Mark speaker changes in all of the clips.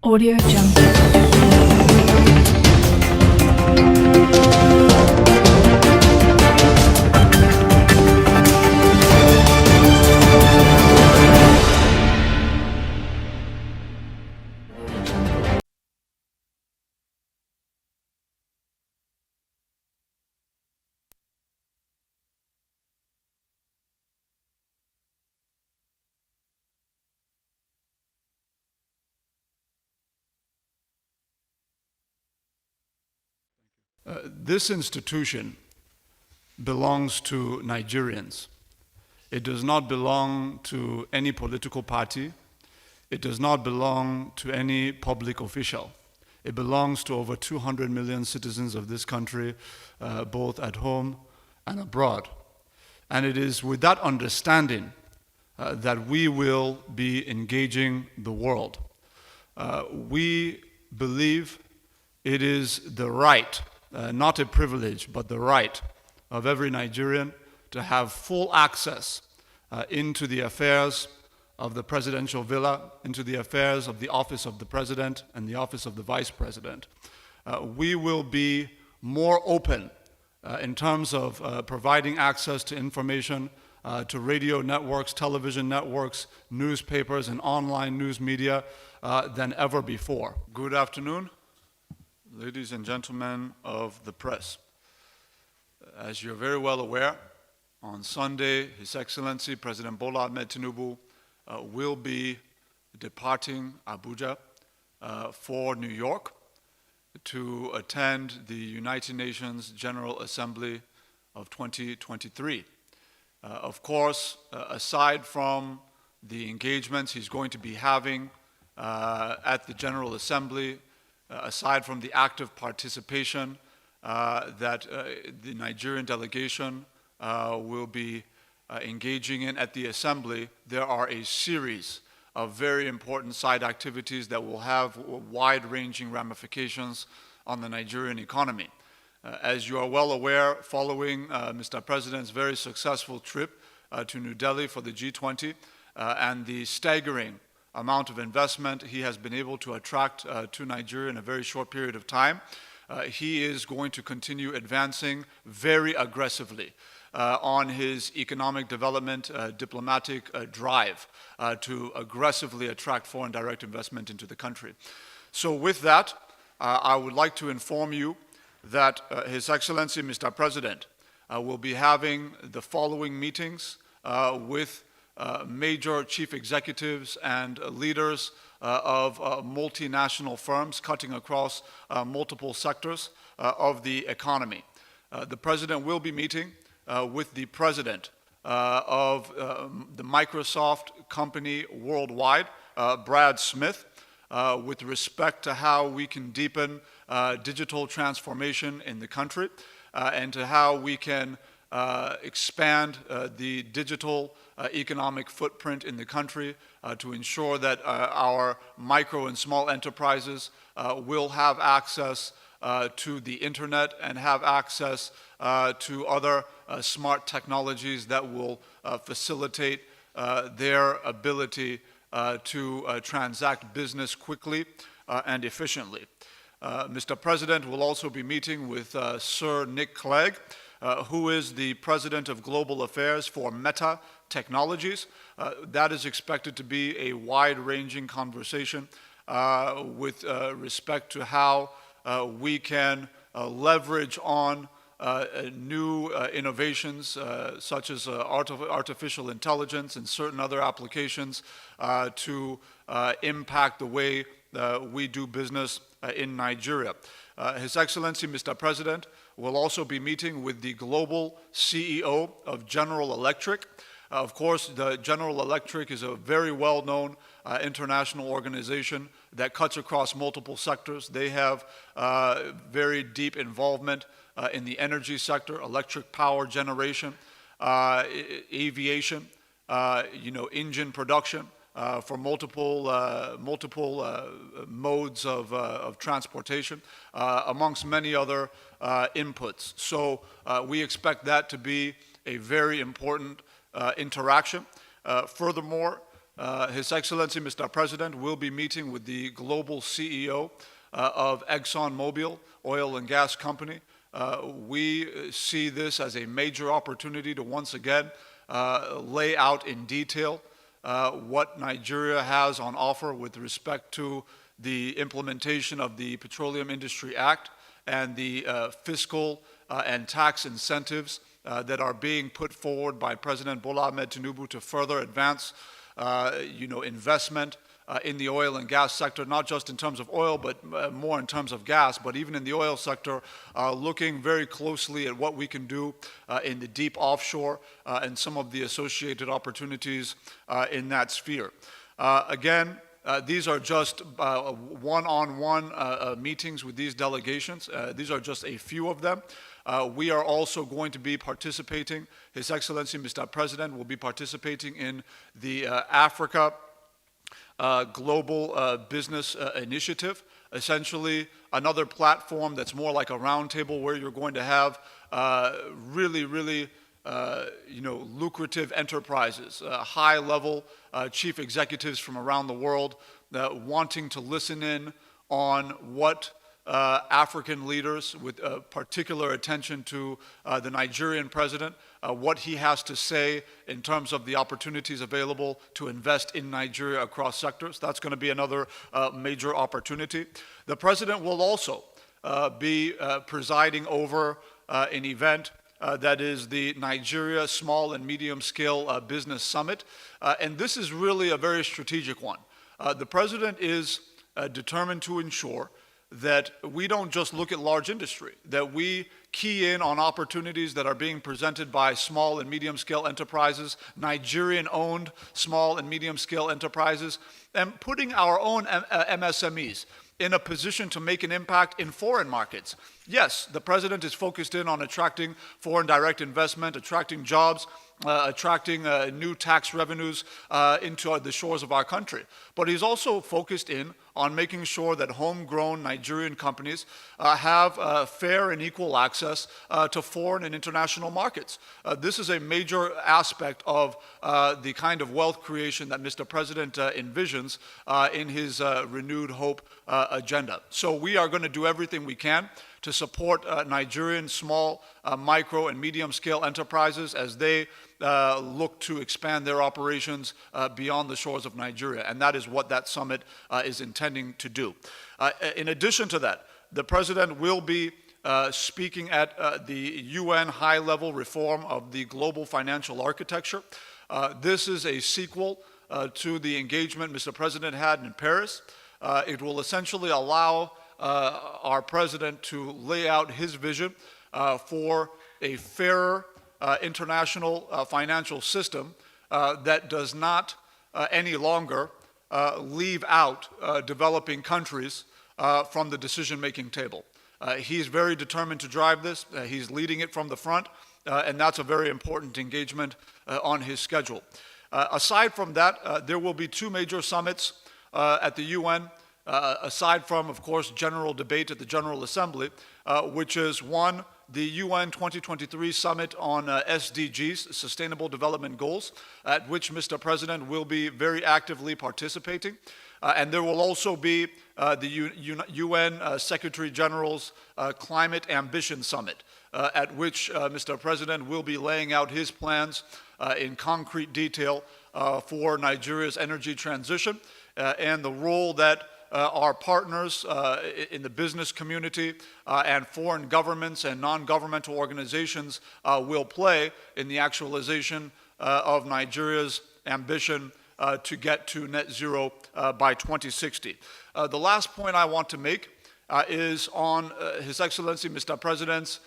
Speaker 1: Audio Jungle.
Speaker 2: This institution belongs to Nigerians. It does not belong to any political party. It does not belong to any public official. It belongs to over 200 million citizens of this country, both at home and abroad. And it is with that understanding that we will be engaging the world. We believe it is the right, not a privilege, but the right of every Nigerian to have full access into the affairs of the presidential villa, into the affairs of the office of the president and the office of the vice president. We will be more open in terms of providing access to information to radio networks, television networks, newspapers, and online news media than ever before. Good afternoon, ladies and gentlemen of the press. As you're very well aware, on Sunday, His Excellency President Bola Tinubu will be departing Abuja for New York to attend the United Nations General Assembly of 2023. Of course, aside from the engagements he's going to be having at the General Assembly, aside from the active participation that the Nigerian delegation will be engaging in at the Assembly, there are a series of very important side activities that will have wide-ranging ramifications on the Nigerian economy. As you are well aware, following Mr. President's very successful trip to New Delhi for the G20 and the staggering amount of investment he has been able to attract to Nigeria in a very short period of time, he is going to continue advancing very aggressively on his economic development diplomatic drive to aggressively attract foreign direct investment into the country. So with that, I would like to inform you that His Excellency Mr. President will be having the following meetings with major chief executives and leaders of multinational firms cutting across multiple sectors of the economy. The President will be meeting with the President of the Microsoft company worldwide, Brad Smith, with respect to how we can deepen digital transformation in the country and to how we can expand the digital economic footprint in the country to ensure that our micro and small enterprises will have access to the internet and have access to other smart technologies that will facilitate their ability to transact business quickly and efficiently. Mr. President will also be meeting with Sir Nick Clegg, who is the President of Global Affairs for Meta Technologies. That is expected to be a wide-ranging conversation with respect to how we can leverage on new innovations such as artificial intelligence and certain other applications to impact the way we do business in Nigeria. His Excellency Mr. President will also be meeting with the global CEO of General Electric. Of course, the General Electric is a very well-known international organization that cuts across multiple sectors. They have very deep involvement in the energy sector, electric power generation, aviation, engine production for multiple modes of transportation, amongst many other inputs. So we expect that to be a very important interaction. Furthermore, His Excellency, Mr. President, will be meeting with the global CEO of ExxonMobil Oil and Gas Company. We see this as a major opportunity to once again lay out in detail what Nigeria has on offer with respect to the implementation of the Petroleum Industry Act and the fiscal and tax incentives that are being put forward by President Bola Tinubu to further advance investment in the oil and gas sector, not just in terms of oil, but more in terms of gas, but even in the oil sector, looking very closely at what we can do in the deep offshore and some of the associated opportunities in that sphere. Again, these are just one-on-one meetings with these delegations. These are just a few of them. We are also going to be participating, His Excellency Mr. President will be participating in the Africa Global Business Initiative, essentially another platform that's more like a roundtable where you're going to have really lucrative enterprises, high-level chief executives from around the world wanting to listen in on what African leaders, with particular attention to the Nigerian president, what he has to say in terms of the opportunities available to invest in Nigeria across sectors. That's going to be another major opportunity. The president will also be presiding over an event that is the Nigeria Small and Medium Scale Business Summit. And this is really a very strategic one. The president is determined to ensure that we don't just look at large industry, that we key in on opportunities that are being presented by small and medium scale enterprises, Nigerian-owned small and medium scale enterprises, and putting our own MSMEs in a position to make an impact in foreign markets. Yes, the president is focused in on attracting foreign direct investment, attracting jobs, attracting new tax revenues into the shores of our country. But he's also focused in on making sure that homegrown Nigerian companies have fair and equal access to foreign and international markets. This is a major aspect of the kind of wealth creation that Mr. President envisions in his renewed hope agenda. So we are going to do everything we can to support Nigerian small, micro, and medium-scale enterprises as they look to expand their operations beyond the shores of Nigeria. And that is what that summit is intending to do. In addition to that, the president will be speaking at the UN high-level reform of the global financial architecture. This is a sequel to the engagement Mr. President had in Paris. It will essentially allow our president to lay out his vision for a fairer international financial system that does not any longer leave out developing countries from the decision-making table. He's very determined to drive this. He's leading it from the front, and that's a very important engagement on his schedule. Aside from that, there will be two major summits at the UN, aside from, of course, general debate at the General Assembly, which is one, the UN 2023 Summit on SDGs, Sustainable Development Goals, at which Mr. President will be very actively participating. And there will also be the UN Secretary General's Climate Ambition Summit, at which Mr. President will be laying out his plans in concrete detail for Nigeria's energy transition and the role that our partners in the business community and foreign governments and non-governmental organizations will play in the actualization of Nigeria's ambition to get to net zero by 2060. The last point I want to make is on His Excellency Mr. President's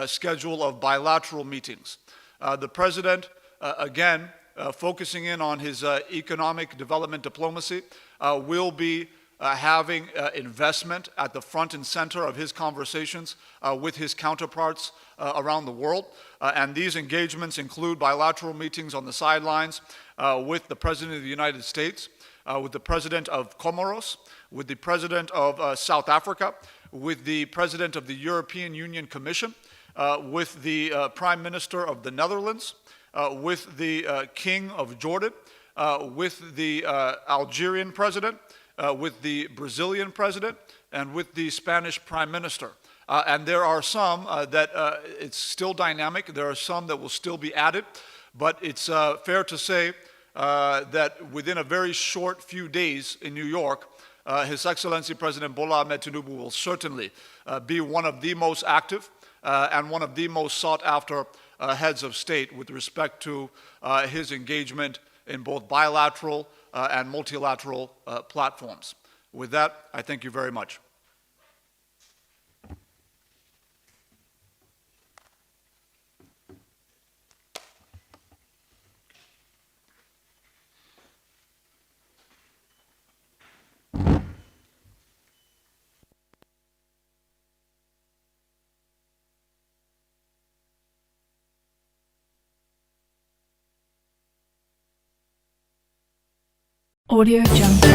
Speaker 2: schedule of bilateral meetings. The President, again, focusing in on his economic development diplomacy, will be having investment at the front and center of his conversations with his counterparts around the world. And these engagements include bilateral meetings on the sidelines with the President of the United States, with the President of Comoros, with the President of South Africa, with the President of the European Union Commission, with the Prime Minister of the Netherlands, with the King of Jordan, with the Algerian president, with the Brazilian president, and with the Spanish prime minister. And there are some that it's still dynamic. There are some that will still be added. But it's fair to say that within a very short few days in New York, His Excellency President Bola Tinubu will certainly be one of the most active and one of the most sought after heads of state with respect to his engagement in both bilateral and multilateral platforms. With that, I thank you very much.
Speaker 1: Audio Jungle.